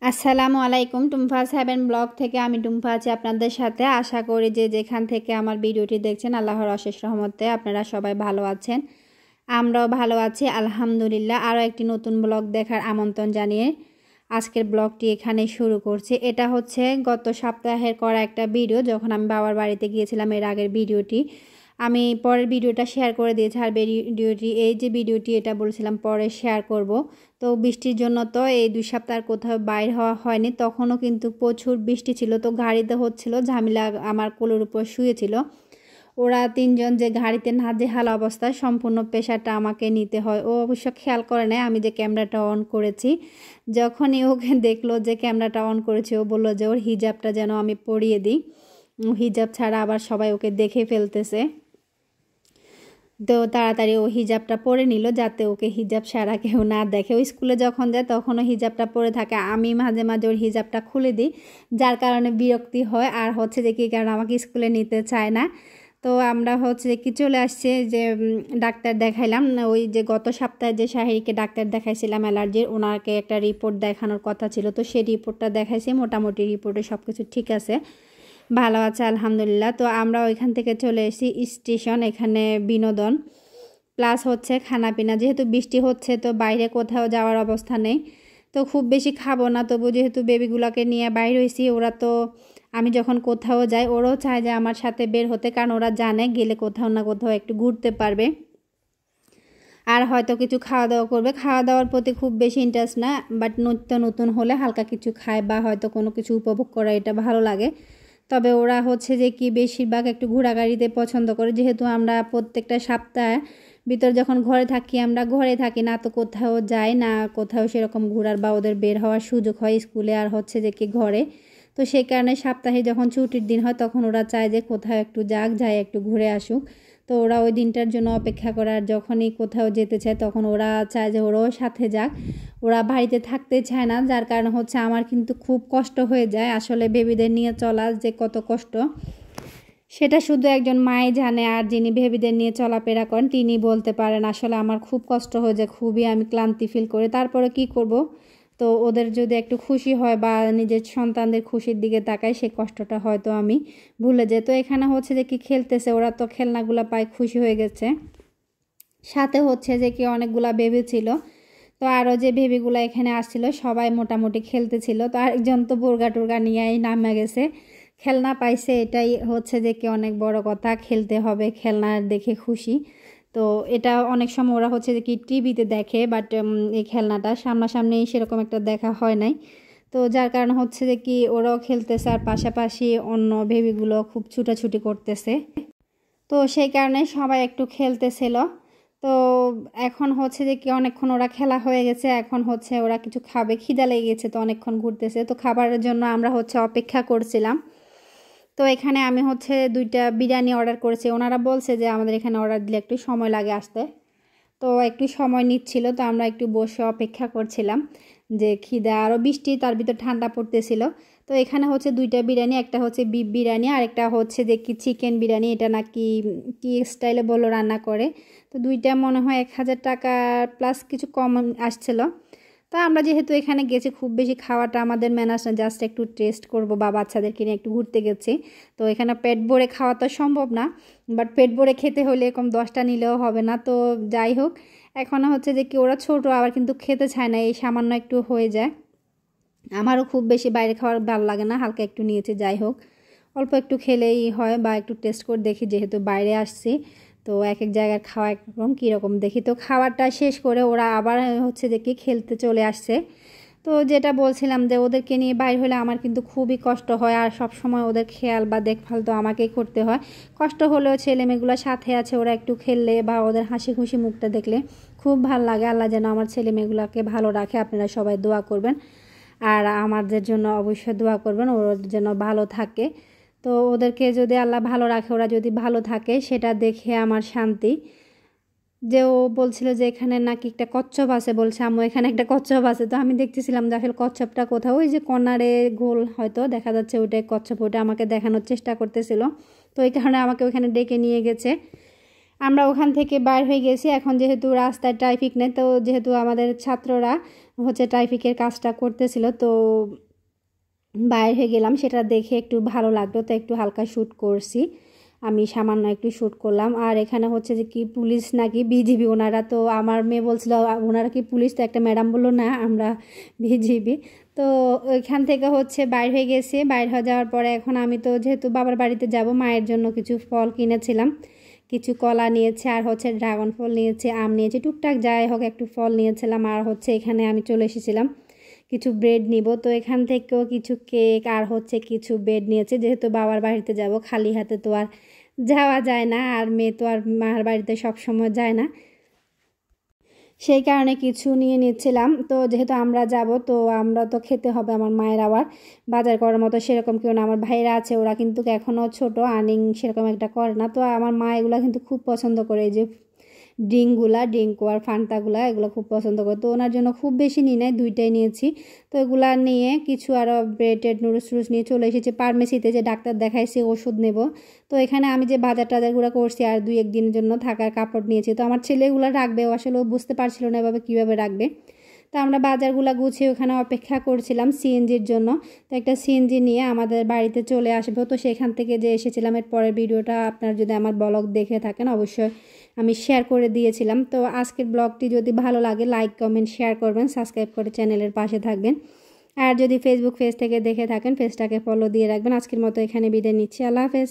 আসসালামু আলাইকুম টুম্পা সাহেবেন ব্লগ থেকে আমি টুম্পা আছি আপনাদের সাথে। আশা করি যে যেখান থেকে আমার ভিডিওটি দেখছেন আল্লাহর অশেষ রহমতে আপনারা সবাই ভালো আছেন। আমরাও ভালো আছি আলহামদুলিল্লাহ। আরও একটি নতুন ব্লগ দেখার আমন্ত্রণ জানিয়ে আজকের ব্লগটি এখানে শুরু করছি। এটা হচ্ছে গত সপ্তাহের করা একটা ভিডিও, যখন আমি বাবার বাড়িতে গিয়েছিলাম এর আগের ভিডিওটি। আমি পরের ভিডিওটা শেয়ার করে দিয়েছি, আর ভিডিওটি এই যে ভিডিওটি এটা বলছিলাম পরে শেয়ার করব। তো বৃষ্টির জন্য তো এই 2 সপ্তাহ কোথাও বাইর হওয়া হয়নি, তখনও কিন্তু প্রচুর বৃষ্টি ছিল। তো গাড়িতে হচ্ছিল ঝামেলা, আমার কোলের উপর শুয়েছিল। ওরা 3 জন যে গাড়িতে নাজেহাল অবস্থা, সম্পূর্ণ প্রেশারটা আমাকে নিতে হয়। ও অবশ্য খেয়াল করে নাই আমি যে ক্যামেরাটা অন করেছি। যখনই ওকে দেখলো যে ক্যামেরাটা অন করেছি, ও বললো যে ওর হিজাবটা যেন আমি পরিয়ে দিই। হিজাব ছাড়া আবার সবাই ওকে দেখে ফেলতেছে। তো তাড়াতাড়ি ও হিজাবটা পরে নিল, যাতে ওকে হিজাব ছাড়া কেউ না দেখে। ও স্কুলে যখন যায় তখনও হিজাবটা পরে থাকে। আমি মাঝে মাঝে ওর হিজাবটা খুলে দিই, যার কারণে বিরক্তি হয়। আর হচ্ছে যে কি, কারণ আমাকে স্কুলে নিতে চায় না। তো আমরা হচ্ছে যে কি চলে আসছে যে ডাক্তার দেখাইলাম। ওই যে গত সপ্তাহে যে শাহিরিকে ডাক্তার দেখাইছিলাম অ্যালার্জির, ওনাকে একটা রিপোর্ট দেখানোর কথা ছিল। তো সেই রিপোর্টটা দেখাইছি, মোটামুটি রিপোর্টে সব কিছু ঠিক আছে, ভালো আছে আলহামদুলিল্লাহ। তো আমরা ওইখান থেকে চলে এসেছি স্টেশন, এখানে বিনোদন প্লাস হচ্ছে খানাপিনা। যেহেতু বৃষ্টি হচ্ছে তো বাইরে কোথাও যাওয়ার অবস্থা নেই, তো খুব বেশি খাবো না। তবু যেহেতু বেবিগুলোকে নিয়ে বাইরে হয়েছি, ওরা তো আমি যখন কোথাও যাই ওরাও চায় যে আমার সাথে বের হতে, কারণ ওরা জানে গেলে কোথাও না কোথাও একটু ঘুরতে পারবে আর হয়তো কিছু খাওয়া দাওয়া করবে। খাওয়া দাওয়ার প্রতি খুব বেশি ইন্টারেস্ট না, বাট নিত্য নতুন হলে হালকা কিছু খায় বা হয়তো কোনো কিছু উপভোগ করা, এটা ভালো লাগে। তবে ওরা হচ্ছে যে কি বেশিরভাগ একটু ঘোরাঘুরিতে পছন্দ করে। যেহেতু আমরা প্রত্যেকটা সপ্তাহে ভিতর যখন ঘরে থাকি, আমরা ঘরে থাকি না, তো কোথাও যাই না, কোথাও সেরকম ঘোরার বা ওদের বের হওয়ার সুযোগ হয় স্কুলে আর হচ্ছে যে কি ঘরে। তো সেই কারণে সপ্তাহে যখন ছুটির দিন হয় তখন ওরা চায় যে কোথাও একটু যায় একটু ঘুরে আসুক। তো ওরা ওই দিনটার জন্য অপেক্ষা করে, আর যখনই কোথাও যেতে চায় তখন ওরা চায় যে ওরাও সাথে যাক। ওরা বাড়িতে থাকতে চায় না, যার কারণে হচ্ছে আমার কিন্তু খুব কষ্ট হয়ে যায়। আসলে বেবিদের নিয়ে চলা যে কত কষ্ট সেটা শুধু একজন মাই জানে, আর যিনি বেবিদের নিয়ে চলাফেরা করেন তিনি বলতে পারেন। আসলে আমার খুব কষ্ট হয়ে যায়, খুবই আমি ক্লান্তি ফিল করি। তারপরে কি করব, তো ওদের যদি একটু খুশি হয় বা নিজের সন্তানদের খুশির দিকে তাকাই, সেই কষ্টটা হয়তো আমি ভুলে যাই। তো এখানে হচ্ছে যে কি খেলতেছে, ওরা তো খেলনাগুলো পায় খুশি হয়ে গেছে। সাথে হচ্ছে যে কি অনেকগুলা বেবি ছিল, তো আরও যে বেবিগুলো এখানে আসছিল সবাই মোটামুটি খেলতেছিল। তো আরেকজন তো বোরগা টোরগা নিয়েই নামে গেছে, খেলনা পাইছে, এটাই হচ্ছে যে কি অনেক বড় কথা। খেলতে হবে, খেলনা দেখে খুশি। তো এটা অনেক সময় ওরা হচ্ছে যে কি টিভিতে দেখে, বাট এই খেলনাটা সামনাসামনি সেরকম একটা দেখা হয় নাই। তো যার কারণে হচ্ছে যে কি ওরাও খেলতেছে, আর পাশাপাশি অন্য বেবিগুলো খুব ছুটাছুটি করতেছে। তো সেই কারণে সবাই একটু খেলতেছিল। তো এখন হচ্ছে যে কি অনেকক্ষণ ওরা খেলা হয়ে গেছে, এখন হচ্ছে ওরা কিছু খাবে, খিদা লেগে গেছে, তো অনেকক্ষণ ঘুরতেছে। তো খাবারের জন্য আমরা হচ্ছে অপেক্ষা করছিলাম। তো এখানে আমি হচ্ছে 2টা বিরিয়ানি অর্ডার করেছি। ওনারা বলছে যে আমাদের এখানে অর্ডার দিলে একটু সময় লাগে আসতে, তো একটু সময় নিচ্ছিল। তো আমরা একটু বসে অপেক্ষা করছিলাম যে খিদা, আরও বৃষ্টি, তার ভিতর ঠান্ডা পড়তেছিল। তো এখানে হচ্ছে 2টা বিরিয়ানি, একটা হচ্ছে বিফ বিরিয়ানি আর একটা হচ্ছে যে কি চিকেন বিরিয়ানি। এটা নাকি কি স্টাইলে বললো রান্না করে। তো 2টা মনে হয় 1000 টাকা প্লাস কিছু কম আসছিল। তো আমরা যেহেতু এখানে গেছি, খুব বেশি খাওয়াটা আমাদের ম্যানেজ না, জাস্ট একটু টেস্ট করব বা বাচ্চাদেরকে নিয়ে একটু ঘুরতে গেছি। তো এখানে পেট ভরে খাওয়া তো সম্ভব না, বাট পেট ভরে খেতে হলে এরকম 10টা নিলেও হবে না। তো যাই হোক, এখন হচ্ছে যে কি ওরা ছোট, আবার কিন্তু খেতে চায় না, এই সামান্য একটু হয়ে যায়। আমারও খুব বেশি বাইরে খাওয়ার ভালো লাগে না, হালকা একটু নিয়েছি। যাই হোক, অল্প একটু খেলেই হয়, বা একটু টেস্ট করে দেখি, যেহেতু বাইরে আসছি। তো এক এক জায়গার খাওয়া একরকম কীরকম দেখি। তো খাবারটা শেষ করে ওরা আবার হচ্ছে যে কি খেলতে চলে আসছে। তো যেটা বলছিলাম যে ওদেরকে নিয়ে বাইরে হলে আমার কিন্তু খুবই কষ্ট হয়, আর সব সময় ওদের খেয়াল বা দেখভাল তো আমাকেই করতে হয়। কষ্ট হলেও ছেলেমেয়েগুলো সাথে আছে, ওরা একটু খেললে বা ওদের হাসি খুশি মুখটা দেখলে খুব ভালো লাগে। আল্লাহ যেন আমার ছেলেমেয়েগুলোকে ভালো রাখে, আপনারা সবাই দোয়া করবেন, আর আমাদের জন্য অবশ্যই দোয়া করবেন, ওরা যেন ভালো থাকে। তো ওদেরকে যদি আল্লাহ ভালো রাখে, ওরা যদি ভালো থাকে, সেটা দেখে আমার শান্তি। যে ও বলছিল যে এখানে নাকি একটা কচ্ছপ আছে, বলছে আম্মু এখানে একটা কচ্ছপ আছে। তো আমি দেখতেছিলাম যে আসলে কচ্ছপটা কোথাও, ওই যে কর্নারে গোল হয়তো দেখা যাচ্ছে ওইটাই কচ্ছপ, ওইটা আমাকে দেখানোর চেষ্টা করতেছিল। তো এই কারণে আমাকে ওখানে ডেকে নিয়ে গেছে। আমরা ওখান থেকে বাইর হয়ে গেছি। এখন যেহেতু রাস্তায় ট্রাফিক নেই, তো যেহেতু আমাদের ছাত্ররা হচ্ছে ট্রাফিকের কাজটা করতেছিল, তো বাইরে হয়ে গেলাম, সেটা দেখে একটু ভালো লাগলো, তো একটু হালকা শ্যুট করছি, আমি সামান্য একটু শ্যুট করলাম। আর এখানে হচ্ছে যে কি পুলিশ নাকি বিজিবি ওনারা, তো আমার মেয়ে বলছিল ওনারা কি পুলিশ, তো একটা ম্যাডাম বললো না আমরা বিজিবি। তো ওইখান থেকে হচ্ছে বাইর হয়ে গেছে, বাইর হয়ে যাওয়ার পরে এখন আমি তো যেহেতু বাবার বাড়িতে যাব, মায়ের জন্য কিছু ফল কিনেছিলাম, কিছু কলা নিয়েছে, আর হচ্ছে ড্রাগন ফল নিয়েছে, আম নিয়েছে, টুকটাক যাই হোক একটু ফল নিয়েছিলাম। আর হচ্ছে এখানে আমি চলে এসেছিলাম কিছু ব্রেড নিব, তো এখান থেকেও কিছু কেক আর হচ্ছে কিছু ব্রেড নিয়েছে, যেহেতু বাবার বাড়িতে যাব, খালি হাতে তো আর যাওয়া যায় না, আর মেয়ে তো আর মার বাড়িতে সব সময় যায় না, সেই কারণে কিছু নিয়ে নিচ্ছিলাম। তো যেহেতু আমরা যাব, তো আমরা তো খেতে হবে, আমার মায়ের আবার বাজার করার মতো সেরকম কেউ না, আমার ভাইরা আছে, ওরা কিন্তু এখনও ছোট, আর্নিং সেরকম একটা করে না। তো আমার মা এগুলো কিন্তু খুব পছন্দ করে, এই যে ড্রিঙ্কো আর ফান্তাগুলা এগুলো খুব পছন্দ করে, তো ওনার জন্য খুব বেশি নিই নাই, দুইটাই নিয়েছি। তো এগুলা নিয়ে কিছু আরও ব্রেডেড নুডলস নিয়ে চলে এসেছি ফার্মেসিতে, যে ডাক্তার দেখাইছি ওষুধ নেব। তো এখানে আমি যে বাজার টাজারগুলো করছি, আর 2-1 দিনের জন্য থাকার কাপড় নিয়েছি। তো আমার ছেলেগুলো রাখবে, ও আসলে বুঝতে পারছিল না এভাবে কীভাবে রাখবে। তো আমরা বাজারগুলো গুছিয়ে ওখানে অপেক্ষা করছিলাম সিএনজির জন্য। তো একটা সিএনজি নিয়ে আমাদের বাড়িতে চলে আসবো, তো সেখান থেকে যে এসেছিলাম, এর পরের ভিডিওটা আপনার যদি আমার ব্লগ দেখে থাকেন অবশ্যই আমি শেয়ার করে দিয়েছিলাম। তো আজকের ব্লগটি যদি ভালো লাগে লাইক কমেন্ট শেয়ার করবেন, সাবস্ক্রাইব করে চ্যানেলের পাশে থাকবেন। আর যদি ফেসবুক পেজ থেকে দেখে থাকেন পেজটাকে ফলো দিয়ে রাখবেন। আজকের মতো এখানে বিদায় নিচ্ছি, আল্লাহ হাফেজ।